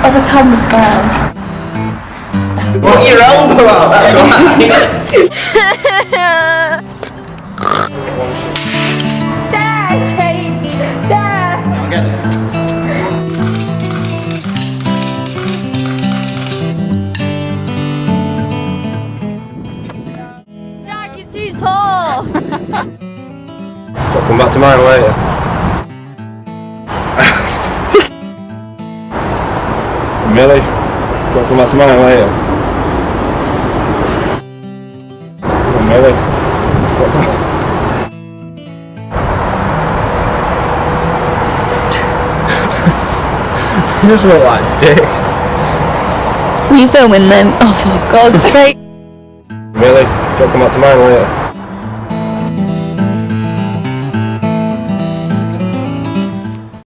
Overcome the crowd. Put your elbow out, that's right. Dad, Shane! Dad! I'll get it. Dad, you're too tall! Come back to mine later. Millie, come back to mine later. Millie, you just look like dick. Were you filming them? Oh, for God's sake. Millie, come back to mine later.